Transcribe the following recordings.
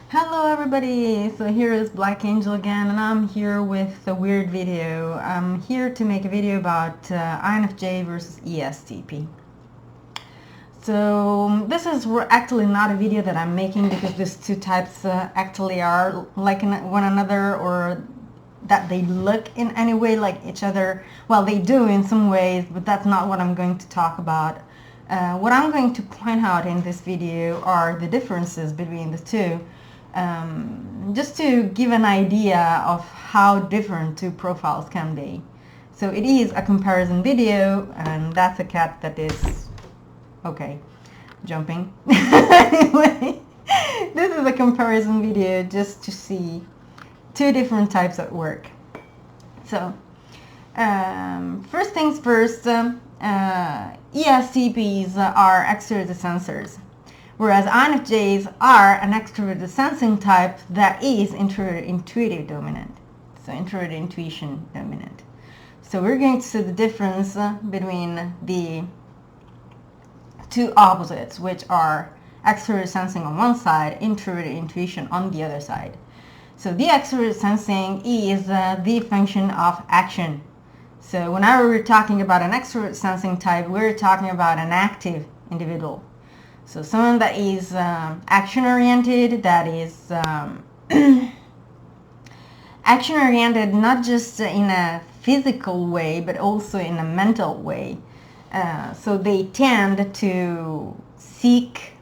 Hello everybody! So here is Black Angel again, and I'm here with a weird video. I'm here to make a video about INFJ versus ESTP. So this is actually not a video that I'm making because these two types actually are like one another, or that they look in any way like each other. Well, they do in some ways, but that's not what I'm going to talk about. What I'm going to point out in this video are the differences between the two. Just to give an idea of how different two profiles can be. So it is a comparison video, and that's a cat that is, okay, jumping. Anyway, this is a comparison video just to see two different types at work. So, first things first, ESTPs are extroverted sensors, whereas INFJs are an extroverted sensing type that is intuitive dominant, so introverted intuition dominant. So we're going to see the difference between the two opposites, which are extroverted sensing on one side, introverted intuition on the other side. So the extroverted sensing is the function of action. So whenever we're talking about an extroverted sensing type, we're talking about an active individual. So someone that is action-oriented, that is action-oriented not just in a physical way, but also in a mental way. So they tend to seek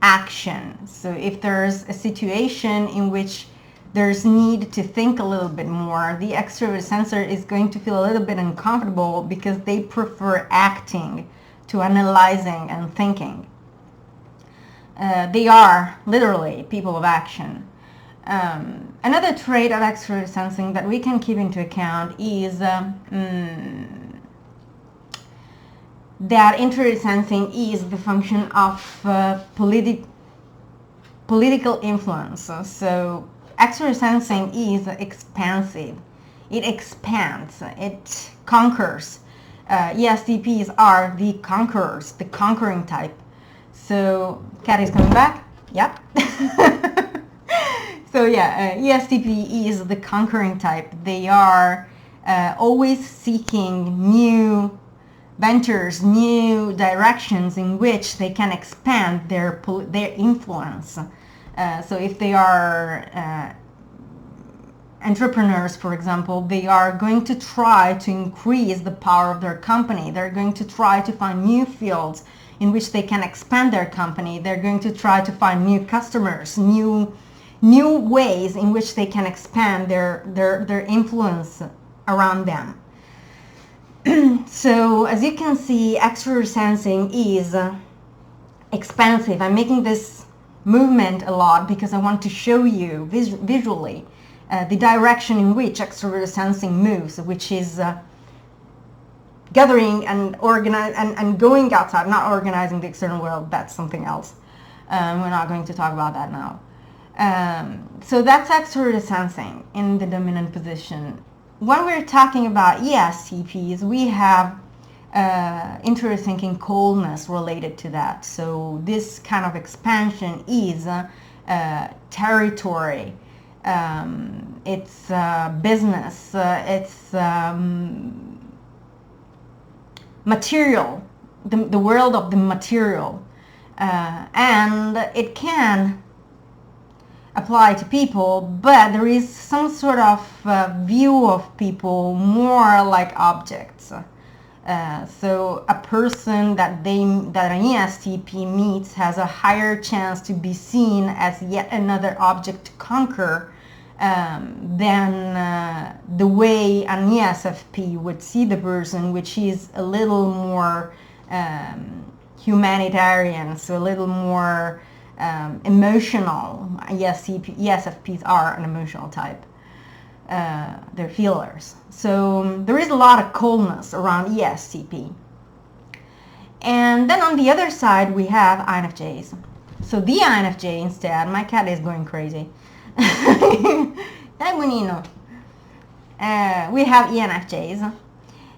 action. So if there's a situation in which there's need to think a little bit more, the extrovert sensor is going to feel a little bit uncomfortable because they prefer acting to analyzing and thinking. They are literally people of action. Another trait of extroverted sensing that we can keep into account is that introverted sensing is the function of political influence. So extroverted sensing is expansive. It expands. It conquers. ESTPs are the conquerors, the conquering type. So, cat is coming back. Yep. So yeah, ESTP is the conquering type. They are always seeking new ventures, new directions in which they can expand their influence. So if they are entrepreneurs, for example, they are going to try to increase the power of their company. They're going to try to find new fields in which they can expand their company. They're going to try to find new customers, new ways in which they can expand their influence around them. So as you can see, extroverted sensing is expansive. I'm making this movement a lot because I want to show you visually the direction in which extroverted sensing moves, which is gathering and organize and going outside, not organizing the external world. That's something else. We're not going to talk about that now. So that's extroverted sensing in the dominant position. When we're talking about ESTPs, we have introverted thinking coldness related to that. So this kind of expansion is territory. It's business. It's material, the world of the material, and it can apply to people, but there is some sort of view of people more like objects. So a person that an ESTP meets has a higher chance to be seen as yet another object to conquer than the way an ESFP would see the person, which is a little more humanitarian, so a little more emotional. ESFPs are an emotional type. They're feelers. So there is a lot of coldness around ESTP. And then on the other side we have INFJs. So the INFJ instead, my cat is going crazy. We have ENFJs.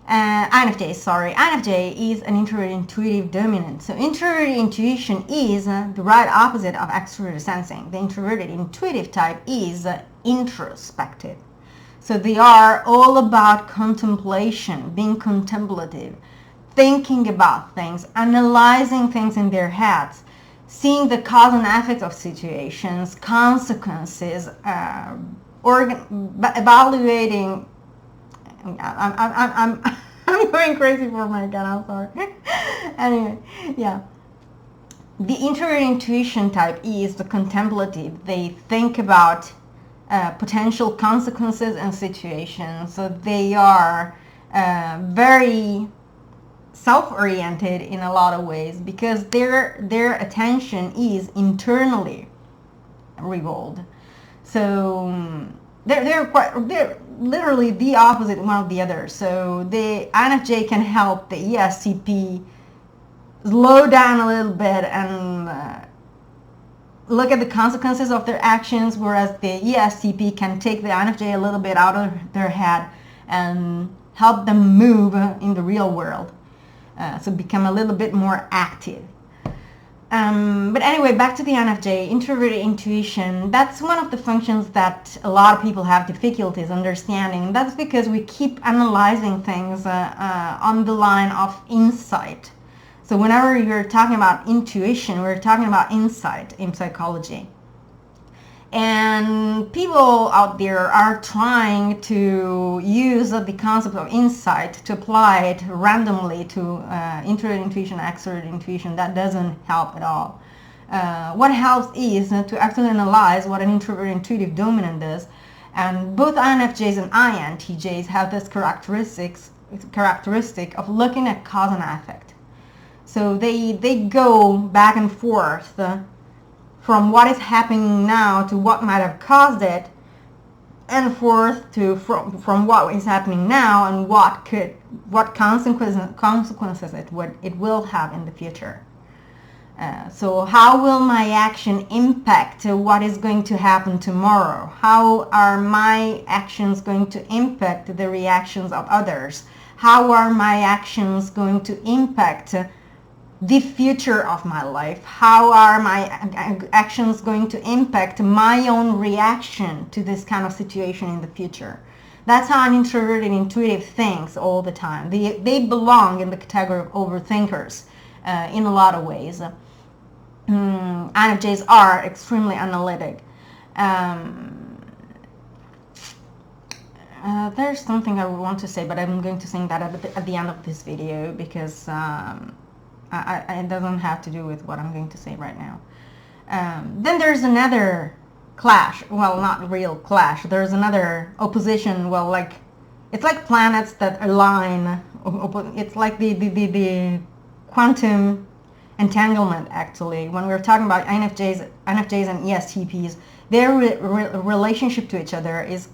INFJ, sorry. INFJ is an introverted intuitive dominant. So introverted intuition is the right opposite of extroverted sensing. The introverted intuitive type is introspective. So they are all about contemplation, being contemplative, thinking about things, analyzing things in their heads, seeing the cause and effect of situations, consequences, evaluating. I'm going crazy for my God, I'm sorry. Anyway, yeah. The introverted intuition type is the contemplative. They think about potential consequences and situations. So they are very self-oriented in a lot of ways because their attention is internally revolved. So they're literally the opposite one of the other. So the INFJ can help the ESTP slow down a little bit and look at the consequences of their actions, whereas the ESTP can take the INFJ a little bit out of their head and help them move in the real world. So become a little bit more active. But anyway, back to the INFJ, introverted intuition. That's one of the functions that a lot of people have difficulties understanding. That's because we keep analyzing things on the line of insight. So whenever you're talking about intuition, we're talking about insight in psychology. And people out there are trying to use the concept of insight to apply it randomly to introverted intuition, extroverted intuition. That doesn't help at all. What helps is to actually analyze what an introverted intuitive dominant does. And both INFJs and INTJs have this characteristic of looking at cause and effect. So they go back and forth from what is happening now to what might have caused it, and forth to from what is happening now and what consequences it will have in the future. So how will my action impact what is going to happen tomorrow? How are my actions going to impact the reactions of others? How are my actions going to impact the future of my life? How are my actions going to impact my own reaction to this kind of situation in the future? That's how an introverted intuitive thinks all the time. They belong in the category of overthinkers in a lot of ways. INFJs are extremely analytic. There's something I want to say, but I'm going to say that at the end of this video because it doesn't have to do with what I'm going to say right now. Then there's another clash. Well, not real clash. There's another opposition. Well, like it's like planets that align. It's like the quantum entanglement. Actually, when we're talking about INFJs and ESTPs, their relationship to each other is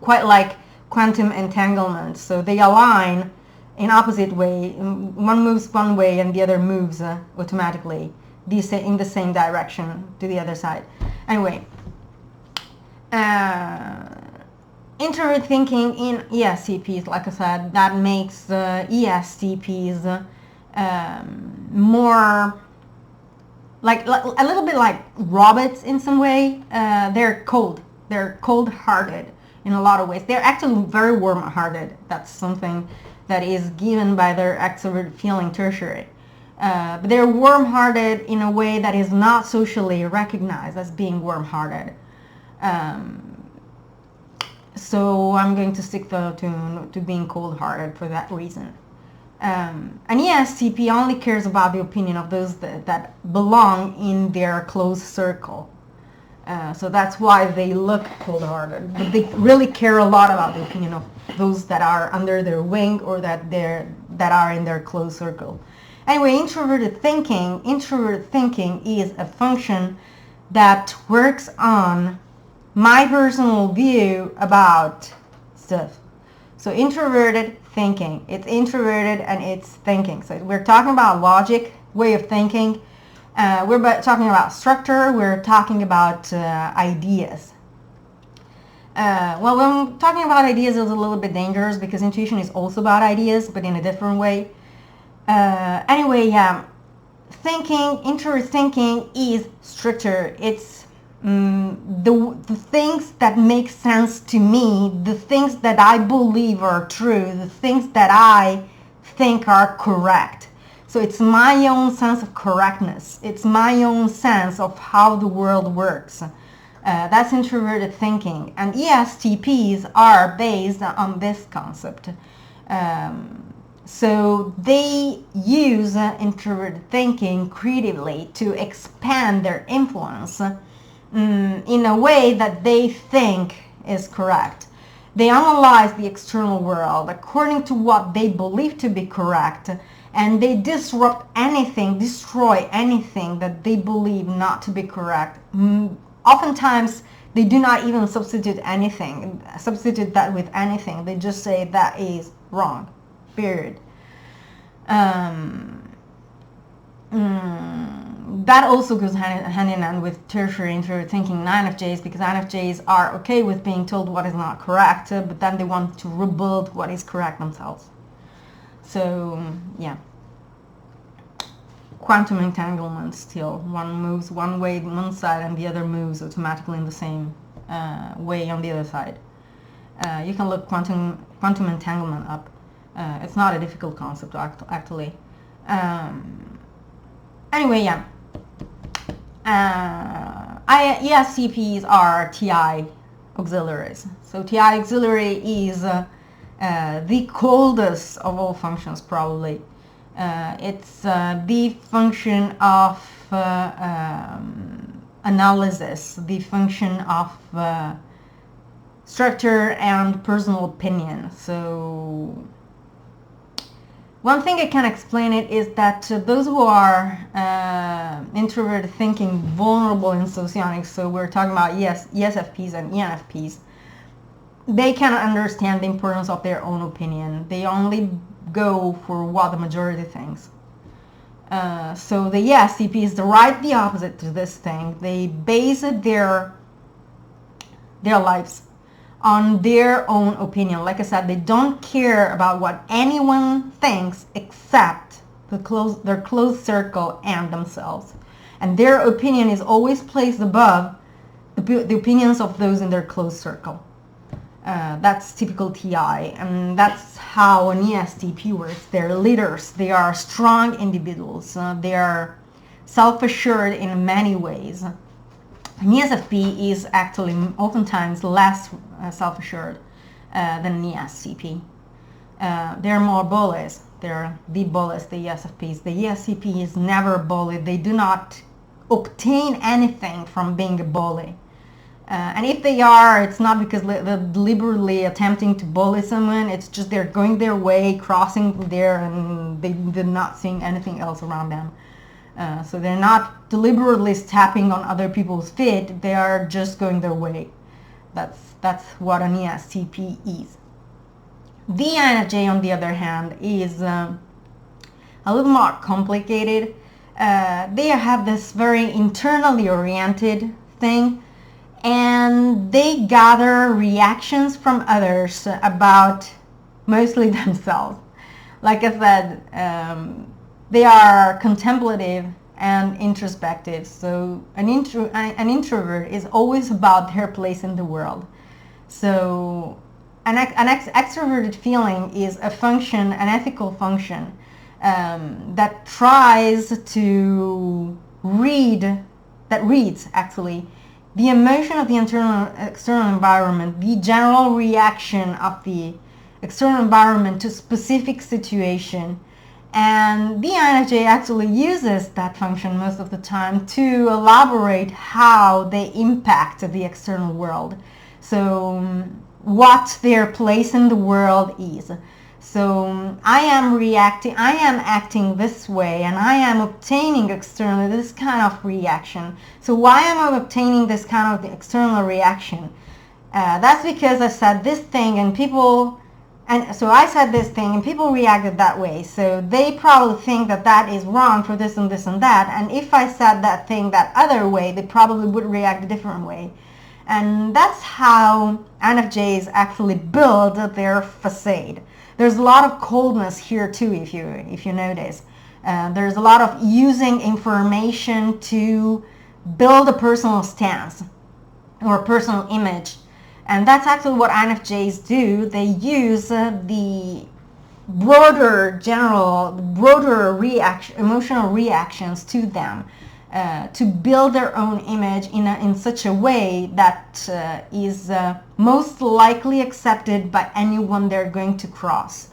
quite like quantum entanglement. So they align in opposite way. One moves one way and the other moves automatically in the same direction to the other side. Anyway, introvert thinking in ESTPs, like I said, that makes ESTPs more like a little bit like robots in some way. They're cold-hearted in a lot of ways. They're actually very warm-hearted. That's something that is given by their extrovert feeling tertiary. But they're warm-hearted in a way that is not socially recognized as being warm-hearted. So I'm going to stick to being cold-hearted for that reason. An ESTP only cares about the opinion of those that belong in their close circle. So that's why they look cold-hearted, but they really care a lot about the opinion of those that are under their wing or that are in their close circle. Anyway, introverted thinking is a function that works on my personal view about stuff. So introverted thinking, it's introverted and it's thinking. So we're talking about logic, way of thinking. We're talking about structure. We're talking about ideas. Well, when talking about ideas, it's a little bit dangerous because intuition is also about ideas, but in a different way. Anyway, yeah, introvert thinking is stricter. It's the things that make sense to me, the things that I believe are true, the things that I think are correct. So it's my own sense of correctness. It's my own sense of how the world works. That's introverted thinking. And ESTPs are based on this concept. So they use introverted thinking creatively to expand their influence in a way that they think is correct. They analyze the external world according to what they believe to be correct, and they disrupt anything, destroy anything that they believe not to be correct. Oftentimes, they do not even substitute that with anything. They just say that is wrong, period. That also goes hand in hand with tertiary introvert thinking INFJs, because INFJs are okay with being told what is not correct, but then they want to rebuild what is correct themselves. So, yeah. Quantum entanglement still. One moves one way on one side and the other moves automatically in the same way on the other side. You can look quantum entanglement up. It's not a difficult concept, actually. Anyway, yeah. ESTPs are TI auxiliaries. So TI auxiliary is the coldest of all functions, probably. It's the function of analysis, the function of structure and personal opinion. So one thing I can explain it is that those who are introverted thinking, vulnerable in socionics, so we're talking about ESFPs and ENFPs, they cannot understand the importance of their own opinion. They only go for what the majority thinks. So the ESTP is the opposite to this thing. They base their lives on their own opinion. Like I said, they don't care about what anyone thinks except their close circle and themselves. And their opinion is always placed above the opinions of those in their close circle. That's typical TI, and that's how an ESTP works. They're leaders. They are strong individuals. They are self-assured in many ways. An ESFP is actually oftentimes less self-assured than an ESTP. They're more bullies. They're the bullies, the ESFPs. The ESTP is never a bully. They do not obtain anything from being a bully. And if they are, it's not because they're deliberately attempting to bully someone. It's just they're going their way, crossing there, and they're not seeing anything else around them. So they're not deliberately stepping on other people's feet. They are just going their way. That's what an ESTP is. The INFJ, on the other hand, is a little more complicated. They have this very internally oriented thing, and they gather reactions from others about mostly themselves. Like I said, they are contemplative and introspective. So an introvert is always about their place in the world. So an extroverted feeling is a function, an ethical function, that tries to reads actually the emotion of the external environment, the general reaction of the external environment to specific situation. And the INFJ actually uses that function most of the time to elaborate how they impact the external world. So what their place in the world is. So I am acting this way, and I am obtaining externally this kind of reaction. So why am I obtaining this kind of external reaction? That's because I said this thing and I said this thing and people reacted that way. So they probably think that that is wrong for this and this and that. And if I said that thing that other way, they probably would react a different way. And that's how INFJs actually build their facade. There's a lot of coldness here too, if you notice. There's a lot of using information to build a personal stance or personal image. And that's actually what INFJs do. They use the broader emotional reactions to them to build their own image in such a way that is most likely accepted by anyone they're going to cross.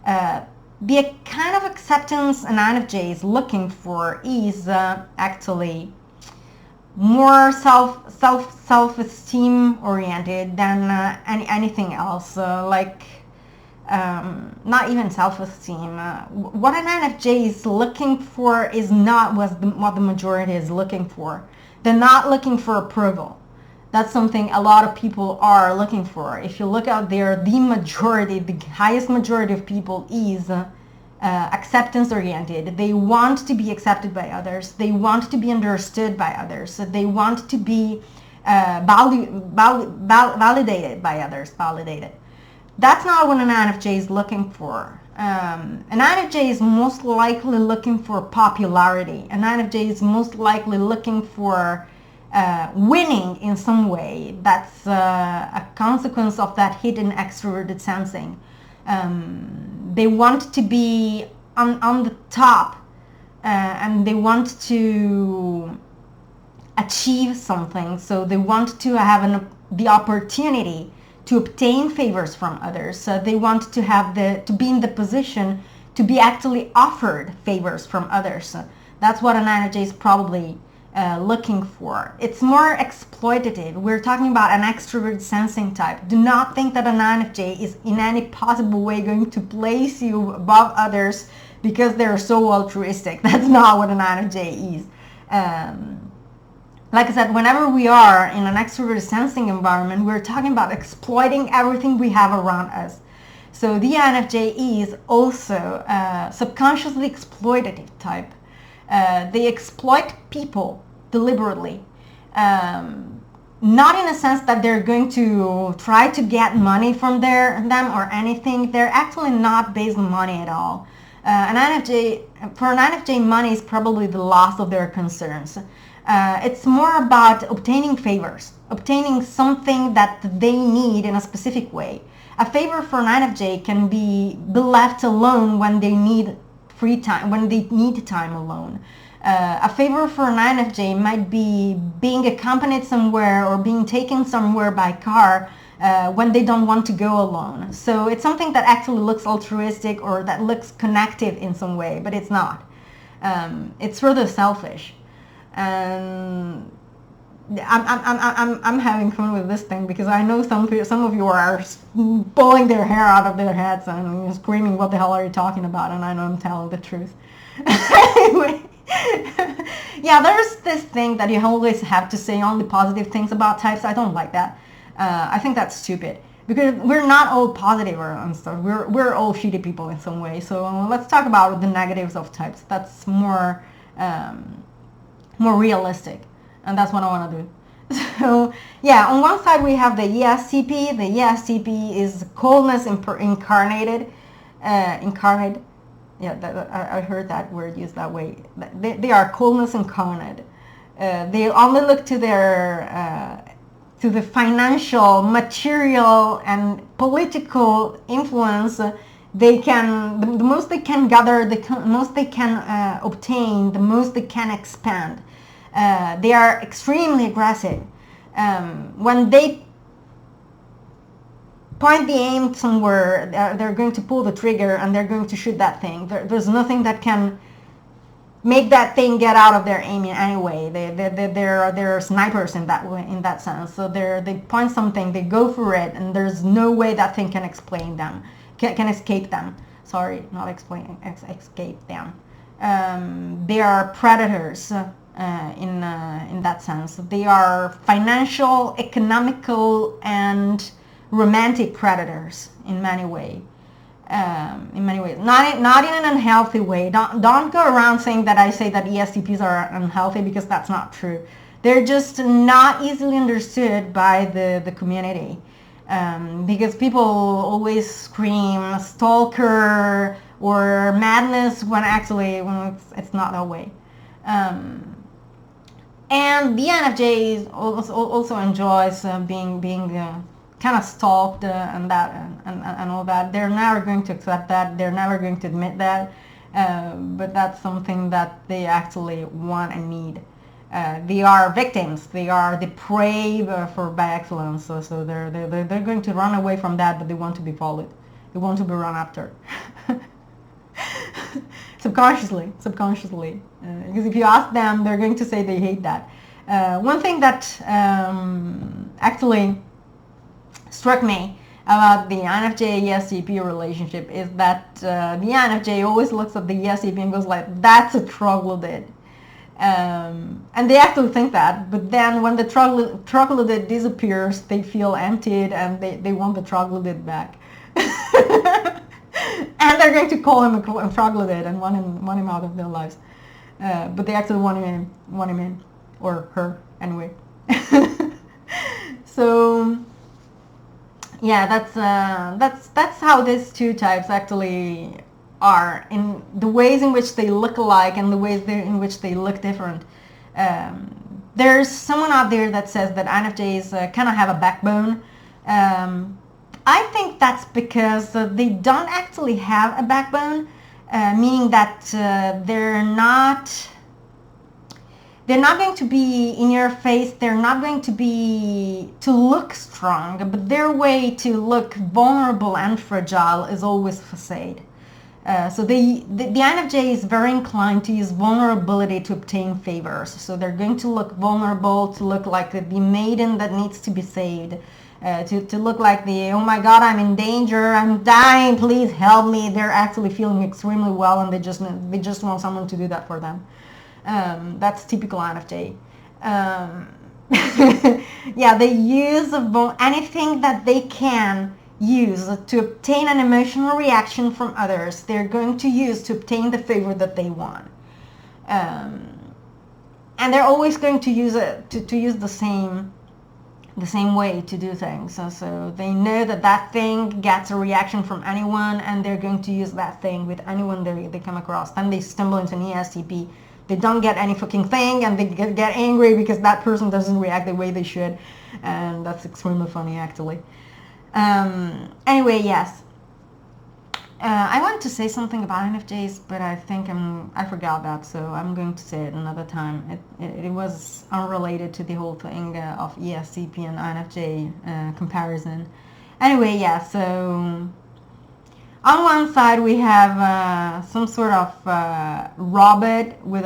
The kind of acceptance an INFJ is looking for is actually more self-esteem oriented than anything else, not even self-esteem. What an INFJ is looking for is not what the majority is looking for. They're not looking for approval. That's something a lot of people are looking for. If you look out there, the highest majority of people is acceptance oriented. They want to be accepted by others. They want to be understood by others. They want to be validated by others. That's not what an INFJ is looking for. An INFJ is most likely looking for popularity. An INFJ is most likely looking for winning in some way. That's a consequence of that hidden extroverted sensing. They want to be on the top, and they want to achieve something. So they want to have the opportunity to obtain favors from others. So they want to have to be in the position to be actually offered favors from others. So that's what an INFJ is probably looking for. It's more exploitative. We're talking about an extrovert sensing type. Do not think that an INFJ is in any possible way going to place you above others because they're so altruistic. That's not what an INFJ is. Like I said, whenever we are in an extrovert sensing environment, we're talking about exploiting everything we have around us. So the INFJ is also subconsciously exploitative type. They exploit people deliberately, not in a sense that they're going to try to get money from them or anything. They're actually not based on money at all. For an INFJ, money is probably the last of their concerns. It's more about obtaining favors, obtaining something that they need in a specific way. A favor for an INFJ can be left alone when they need free time, when they need time alone. A favor for an INFJ might be being accompanied somewhere or being taken somewhere by car when they don't want to go alone. So it's something that actually looks altruistic or that looks connected in some way, but it's not. It's rather selfish. And I'm having fun with this thing because I know some of you are pulling their hair out of their heads and screaming, "What the hell are you talking about?" And I know I'm telling the truth. Anyway, yeah, there's this thing that you always have to say only positive things about types. I don't like that. I think that's stupid because we're not all positive and stuff. We're all shitty people in some way. So let's talk about the negatives of types. That's more realistic, and that's what I want to do. So yeah, on one side we have the ESTP. The ESTP is coldness incarnated. Yeah, I heard that word used that way. They are coldness incarnate. They only look to to the financial, material, and political influence they can. The most they can gather, the most they can obtain, the most they can expand. They are extremely aggressive. When they point the aim somewhere, they're going to pull the trigger and they're going to shoot that thing. There's nothing that can make that thing get out of their aim in any way. They're snipers in that way, in that sense. So they point something, they go for it, and there's no way that thing can escape them. Sorry, not explain, escape them. They are predators in that sense. They are financial, economical, and romantic predators in many ways. Not in an unhealthy way. Don't go around saying that I say that ESTPs are unhealthy, because that's not true. They're just not easily understood by the community, because people always scream stalker or madness when actually it's not that way. And the INFJ also enjoys being kind of stalked and that and all that. They're never going to accept that. They're never going to admit that. But that's something that they actually want and need. They are victims. They are the prey by excellence. So they're going to run away from that, but they want to be followed. They want to be run after. subconsciously. Because if you ask them, they're going to say they hate that. One thing that actually struck me about the INFJ ESTP relationship is that the INFJ always looks at the ESTP and goes like, that's a troglodyte. And they actually think that, but then when the troglodyte disappears, they feel emptied and they want the troglodyte back. And they're going to call him a troglodyte and want him out of their lives. But they actually want him in, or her anyway. So yeah, that's how these two types actually are, in the ways in which they look alike and the ways in which they look different. There's someone out there that says that INFJs kind of have a backbone. I think that's because they don't actually have a backbone, meaning that they're not going to be in your face. They're not going to look strong, but their way to look vulnerable and fragile is always facade. So the INFJ is very inclined to use vulnerability to obtain favors. So they're going to look vulnerable, to look like the maiden that needs to be saved, to look like the, oh my God, I'm in danger, I'm dying, please help me. They're actually feeling extremely well, and they just want someone to do that for them. That's typical INFJ. Yeah, they use anything that they can use to obtain an emotional reaction from others. They're going to use to obtain the favor that they want, and they're always going to use it to use the same way to do things. So they know that thing gets a reaction from anyone, and they're going to use that thing with anyone they come across. Then they stumble into an ESTP. They don't get any fucking thing, and they get angry because that person doesn't react the way they should, and that's extremely funny actually. Anyway, yes. I want to say something about INFJs, but I think I forgot that, so I'm going to say it another time. It was unrelated to the whole thing of ESTP and INFJ comparison. Anyway, yeah, so on one side we have some sort of robot with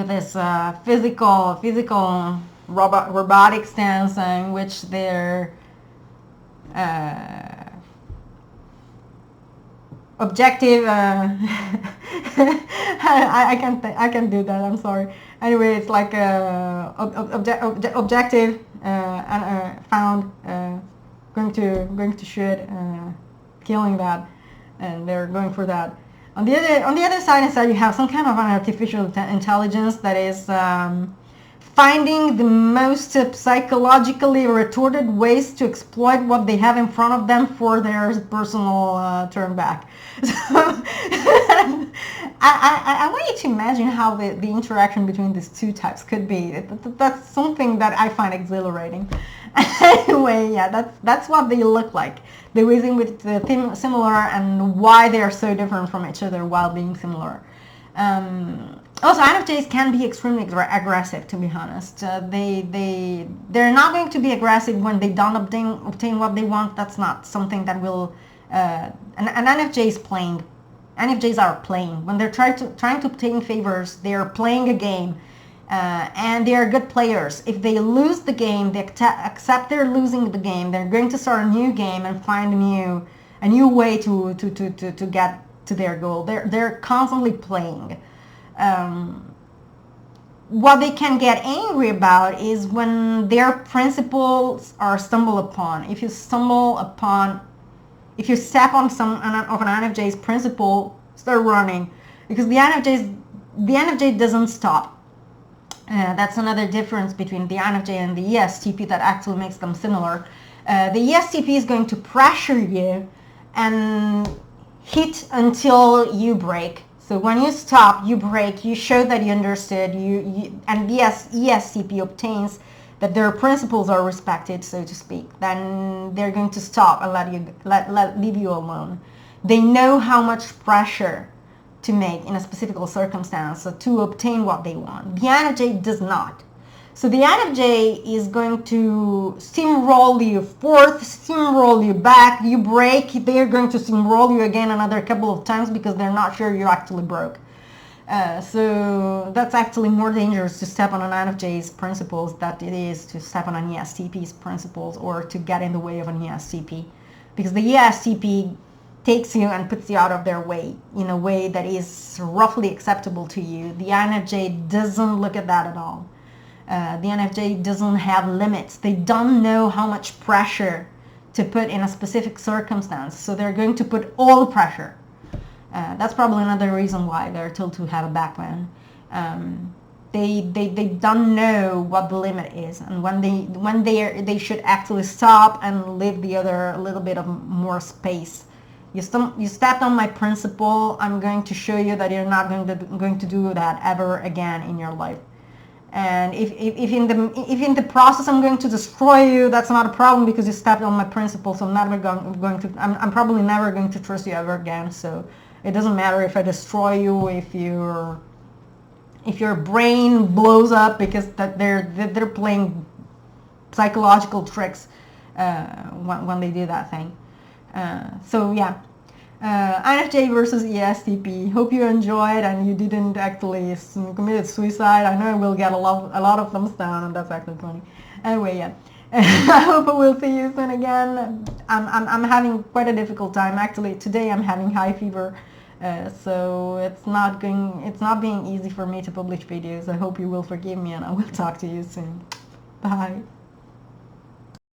this physical robotic stance in which they're objective. I can't do that. I'm sorry. Anyway, it's like objective and found going to shoot, killing that, and they're going for that. On the other side, instead, you have some kind of an artificial intelligence that is finding the most psychologically retorted ways to exploit what they have in front of them for their personal turn back. So I want you to imagine how the interaction between these two types could be. That's something that I find exhilarating. Anyway, yeah, that's what they look like. The ways in which they're similar and why they are so different from each other while being similar. Also, INFJs can be extremely aggressive, to be honest. They're not going to be aggressive when they don't obtain what they want. That's not something that will... an INFJ is playing. INFJs are playing. When they're trying to obtain favors, they're playing a game. And they are good players. If they lose the game, they accept they're losing the game. They're going to start a new game and find a new way to get to their goal. They're constantly playing. What they can get angry about is when their principles are stumbled upon. If you step on some of an INFJ's principle, start running, because the INFJ doesn't stop. That's another difference between the INFJ and the ESTP that actually makes them similar. The ESTP is going to pressure you and hit until you break. So when you stop, you break, you show that you understood, and the ESTP obtains that their principles are respected, so to speak. Then they're going to stop and leave you alone. They know how much pressure to make in a specific circumstance to obtain what they want. The INFJ does not. So the INFJ is going to steamroll you forth, steamroll you back, you break, they're going to steamroll you again another couple of times because they're not sure you actually broke. So that's actually more dangerous to step on an INFJ's principles than it is to step on an ESTP's principles or to get in the way of an ESTP. Because the ESTP takes you and puts you out of their way in a way that is roughly acceptable to you. The INFJ doesn't look at that at all. The INFJ doesn't have limits. They don't know how much pressure to put in a specific circumstance, so they're going to put all the pressure. That's probably another reason why they're told to have a backbone. They don't know what the limit is, and when they should actually stop and leave the other a little bit of more space. You stepped on my principle. I'm going to show you that you're not going to do that ever again in your life. And if in the process I'm going to destroy you, that's not a problem because you stepped on my principle. So I'm probably never going to trust you ever again. So it doesn't matter if I destroy you, if your brain blows up because that they're playing psychological tricks when they do that thing. So yeah. INFJ versus ESTP. Hope you enjoyed and you didn't actually commit suicide. I know I will get a lot of thumbs down, and that's actually funny. Anyway, yeah. I hope I will see you soon again. I'm having quite a difficult time. Actually, today I'm having high fever, so it's not being easy for me to publish videos. I hope you will forgive me, and I will talk to you soon. Bye.